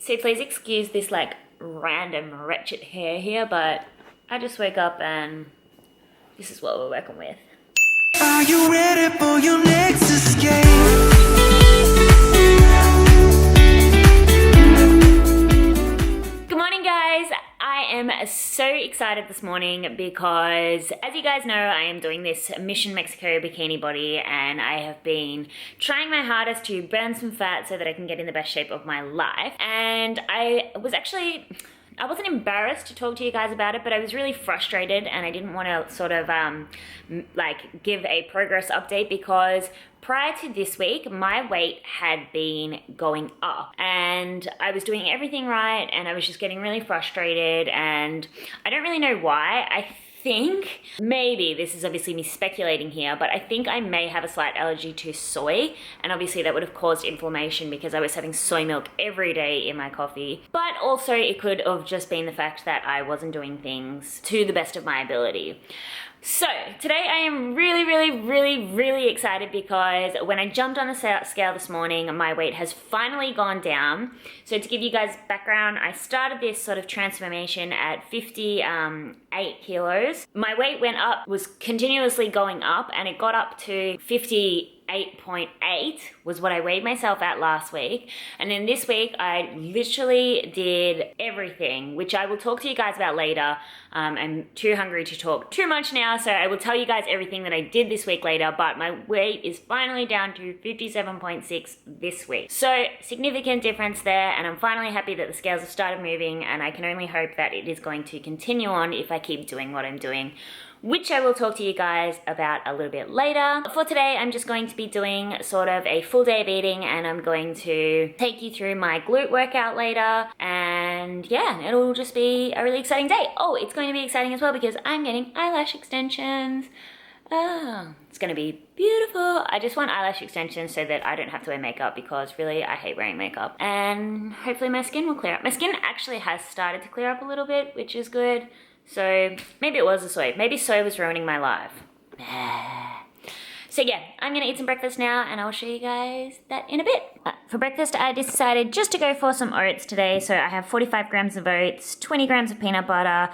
So please excuse this like random wretched hair here, but I just woke up and this is what we're working with. Are you ready for your next escape? Good morning, guys. I am so excited this morning because, as you guys know, I am doing this Mission Mexico bikini body, and I have been trying my hardest to burn some fat so that I can get in the best shape of my life. And I wasn't embarrassed to talk to you guys about it, but I was really frustrated and I didn't want to sort of like give a progress update because prior to this week, my weight had been going up and I was doing everything right and I was just getting really frustrated, and I don't really know why. I think maybe, this is obviously me speculating here, but I think I may have a slight allergy to soy, and obviously that would have caused inflammation because I was having soy milk every day in my coffee. But also it could have just been the fact that I wasn't doing things to the best of my ability. So today I am really excited because when I jumped on the scale this morning, my weight has finally gone down. So to give you guys background, I started this sort of transformation at 58 kilos. My weight went up, was continuously going up, and it got up to 58.8 was what I weighed myself at last week. And then this week I literally did everything, which I will talk to you guys about later. I'm too hungry to talk too much now, so I will tell you guys everything that I did this week later, but my weight is finally down to 57.6 this week. So significant difference there, and I'm finally happy that the scales have started moving, and I can only hope that it is going to continue on if I keep doing what I'm doing, which I will talk to you guys about a little bit later. For today, I'm just going to be doing sort of a full day of eating, and I'm going to take you through my glute workout later, and yeah, it'll just be a really exciting day. Oh, it's going to be exciting as well because I'm getting eyelash extensions. Oh, it's gonna be beautiful. I just want eyelash extensions so that I don't have to wear makeup because really I hate wearing makeup, and hopefully my skin will clear up. My skin actually has started to clear up a little bit, which is good. So maybe it was the soy. Maybe soy was ruining my life. So yeah, I'm gonna eat some breakfast now and I'll show you guys that in a bit. For breakfast, I decided just to go for some oats today. So I have 45 grams of oats, 20 grams of peanut butter,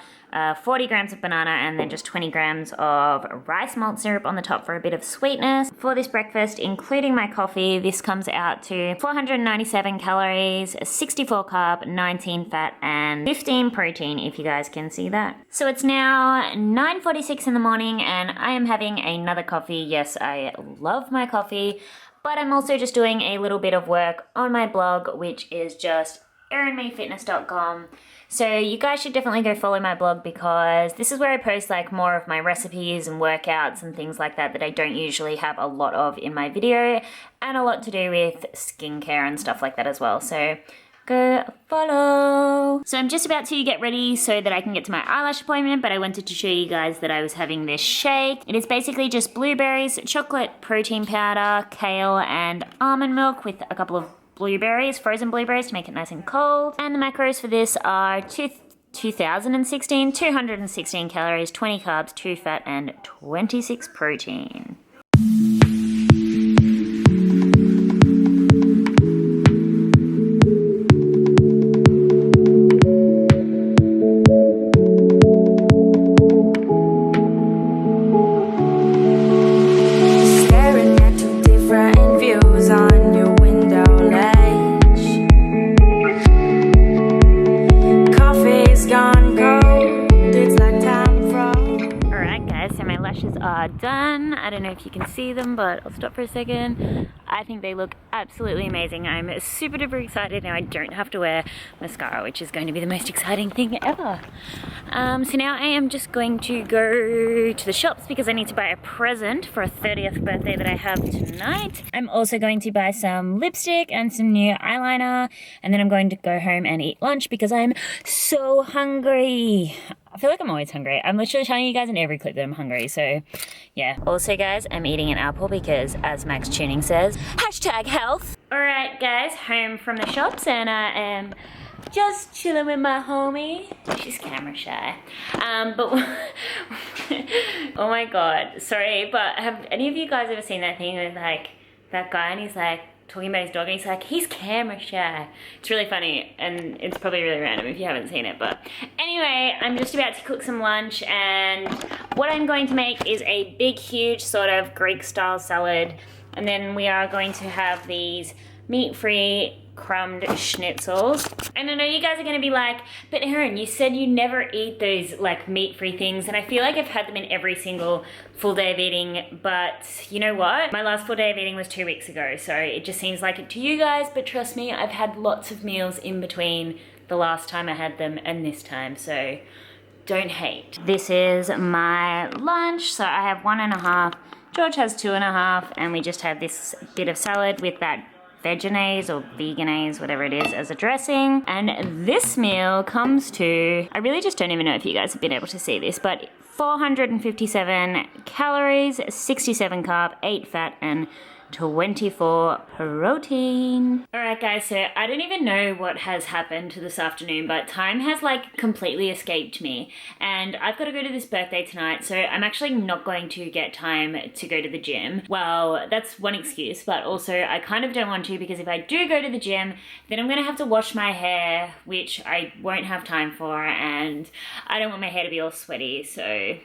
40 grams of banana, and then just 20 grams of rice malt syrup on the top for a bit of sweetness. For this breakfast, including my coffee, this comes out to 497 calories, 64 carb, 19 fat, and 15 protein, if you guys can see that. So it's now 9:46 in the morning and I am having another coffee. Yes, I love my coffee, but I'm also just doing a little bit of work on my blog, which is just erinmayfitness.com. So you guys should definitely go follow my blog because this is where I post like more of my recipes and workouts and things like that I don't usually have a lot of in my video, and a lot to do with skincare and stuff like that as well. So go follow. So I'm just about to get ready so that I can get to my eyelash appointment, but I wanted to show you guys that I was having this shake. It is basically just blueberries, chocolate protein powder, kale, and almond milk with a couple of blueberries, frozen blueberries to make it nice and cold. And the macros for this are 216 calories, 20 carbs, 2 fat, and 26 protein. Staring at two different views on your window ledge. Coffee's gone cold. It's like time froze. Alright guys, so my lashes are done. I don't know if you can see them, but I'll stop for a second. I think they look absolutely amazing. I'm super duper excited now. I don't have to wear mascara, which is going to be the most exciting thing ever. So now I am just going to go to the shops because I need to buy a present for a 30th birthday that I have tonight. I'm also going to buy some lipstick and some new eyeliner, and then I'm going to go home and eat lunch because I'm so hungry. I feel like I'm always hungry. I'm literally telling you guys in every clip that I'm hungry, so yeah. Also guys, I'm eating an apple because, as Max Tuning says, #health. Alright guys, home from the shops, and I am just chilling with my homie. She's camera shy. Oh my god, sorry, but have any of you guys ever seen that thing with like that guy and he's like, talking about his dog, and he's like, he's camera shy. It's really funny, and it's probably really random if you haven't seen it, but anyway, I'm just about to cook some lunch, and what I'm going to make is a big, huge sort of Greek style salad, and then we are going to have these meat-free crumbed schnitzels. And I know you guys are going to be like, but Erin, you said you never eat those like meat-free things, and I feel like I've had them in every single full day of eating, but you know what? My last full day of eating was 2 weeks ago, so it just seems like it to you guys, but trust me, I've had lots of meals in between the last time I had them and this time, so don't hate. This is my lunch, so I have 1.5, George has 2.5, and we just have this bit of salad with that veganaise or veganase, whatever it is, as a dressing. And this meal comes to, I really just don't even know if you guys have been able to see this, but 457 calories, 67 carb, 8 fat, and 24 protein. Alright guys, so I don't even know what has happened to this afternoon, but time has like completely escaped me, and I've got to go to this birthday tonight, so I'm actually not going to get time to go to the gym. Well, that's one excuse, but also I kind of don't want to, because if I do go to the gym, then I'm going to have to wash my hair, which I won't have time for, and I don't want my hair to be all sweaty, so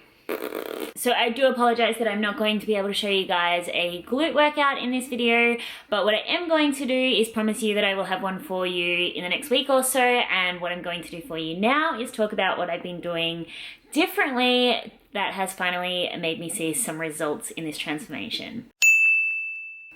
I do apologize that I'm not going to be able to show you guys a glute workout in this video, but what I am going to do is promise you that I will have one for you in the next week or so, and what I'm going to do for you now is talk about what I've been doing differently that has finally made me see some results in this transformation.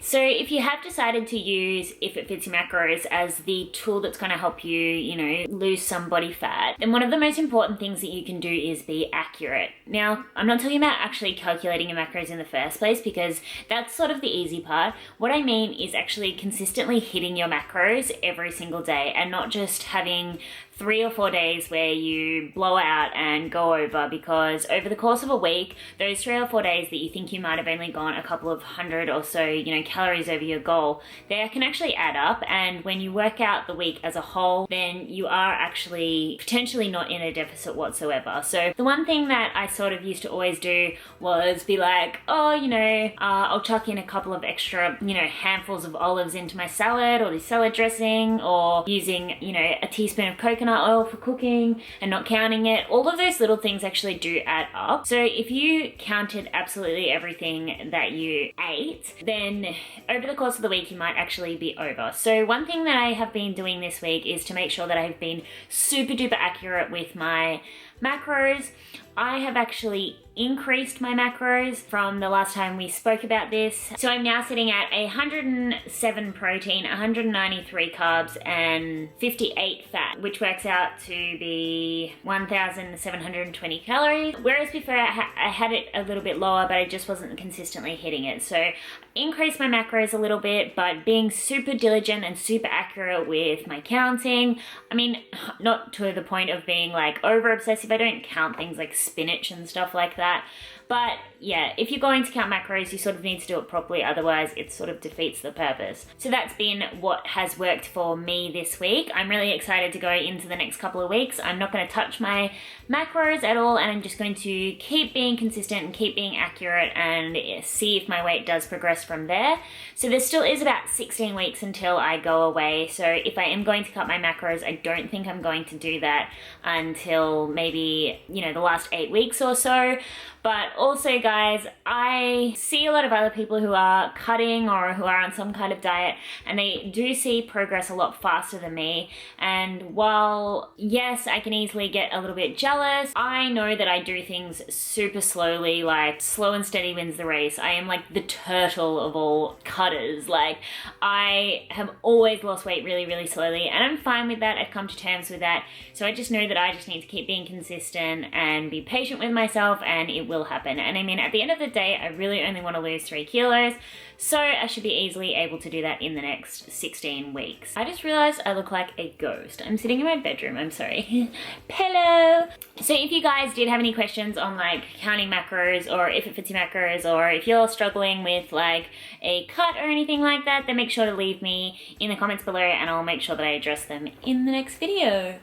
So if you have decided to use IIFYM macros as the tool that's going to help you, you know, lose some body fat, then one of the most important things that you can do is be accurate. Now, I'm not talking about actually calculating your macros in the first place, because that's sort of the easy part. What I mean is actually consistently hitting your macros every single day, and not just having 3 or 4 days where you blow out and go over, because over the course of a week, those 3 or 4 days that you think you might have only gone a couple of hundred or so, you know, calories over your goal, they can actually add up, and when you work out the week as a whole, then you are actually potentially not in a deficit whatsoever. So the one thing that I sort of used to always do was be like, oh, you know, I'll chuck in a couple of extra, you know, handfuls of olives into my salad or the salad dressing, or using, you know, a teaspoon of coconut oil for cooking and not counting it. All of those little things actually do add up. So if you counted absolutely everything that you ate, then over the course of the week you might actually be over. So one thing that I have been doing this week is to make sure that I've been super duper accurate with my macros. I have actually increased my macros from the last time we spoke about this. So I'm now sitting at 107 protein, 193 carbs, and 58 fat, which works out to be 1,720 calories. Whereas before I had it a little bit lower, but I just wasn't consistently hitting it. So increased my macros a little bit, but being super diligent and super accurate with my counting. I mean, not to the point of being like over obsessive. I don't count things like spinach and stuff like that. But yeah, if you're going to count macros, you sort of need to do it properly, otherwise it sort of defeats the purpose. So that's been what has worked for me this week. I'm really excited to go into the next couple of weeks. I'm not going to touch my macros at all, and I'm just going to keep being consistent and keep being accurate and see if my weight does progress from there. So there still is about 16 weeks until I go away. So if I am going to cut my macros, I don't think I'm going to do that until maybe, you know, the last 8 weeks or so. But also, guys, I see a lot of other people who are cutting or who are on some kind of diet, and they do see progress a lot faster than me. And while, yes, I can easily get a little bit jealous, I know that I do things super slowly, like slow and steady wins the race. I am like the turtle of all cutters. Like, I have always lost weight really, really slowly, and I'm fine with that. I've come to terms with that. So I just know that I just need to keep being consistent and be patient with myself, and it will happen. And I mean, at the end of the day, I really only want to lose 3 kilos, so I should be easily able to do that in the next 16 weeks. I just realized I look like a ghost. I'm sitting in my bedroom, I'm sorry. Hello! So if you guys did have any questions on like counting macros, or if it fits your macros, or if you're struggling with like a cut or anything like that, then make sure to leave me in the comments below, and I'll make sure that I address them in the next video.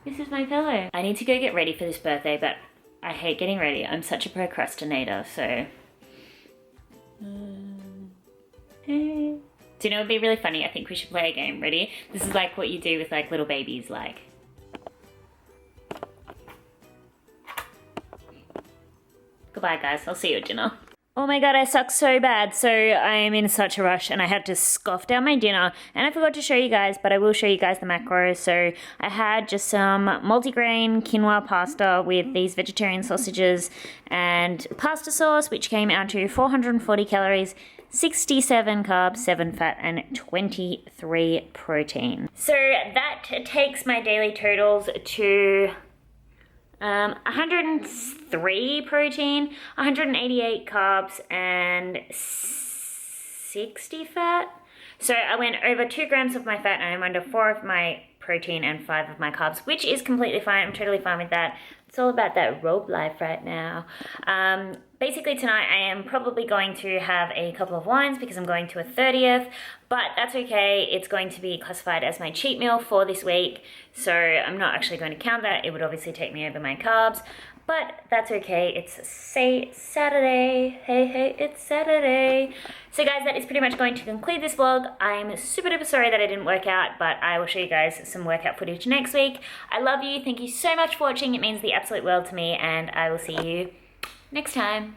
This is my pillow. I need to go get ready for this birthday, but I hate getting ready. I'm such a procrastinator, so. Do you know what would be really funny? I think we should play a game. Ready? This is like what you do with like little babies, like. Goodbye guys, I'll see you at dinner. Oh my god, I suck so bad. So I am in such a rush and I had to scoff down my dinner and I forgot to show you guys, but I will show you guys the macros. So I had just some multigrain quinoa pasta with these vegetarian sausages and pasta sauce, which came out to 440 calories, 67 carbs, 7 fat, and 23 protein. So that takes my daily totals to 103 protein, 188 carbs, and 60 fat. So I went over 2 grams of my fat and I'm under 4 of my protein and 5 of my carbs, which is completely fine. I'm totally fine with that. It's all about that robe life right now. Basically tonight I am probably going to have a couple of wines because I'm going to a 30th, but that's okay. It's going to be classified as my cheat meal for this week, so I'm not actually going to count that. It would obviously take me over my carbs, but that's okay. It's Saturday. Hey, it's Saturday. So guys, that is pretty much going to conclude this vlog. I'm super duper sorry that I didn't work out, but I will show you guys some workout footage next week. I love you. Thank you so much for watching. It means the absolute world to me, and I will see you next time.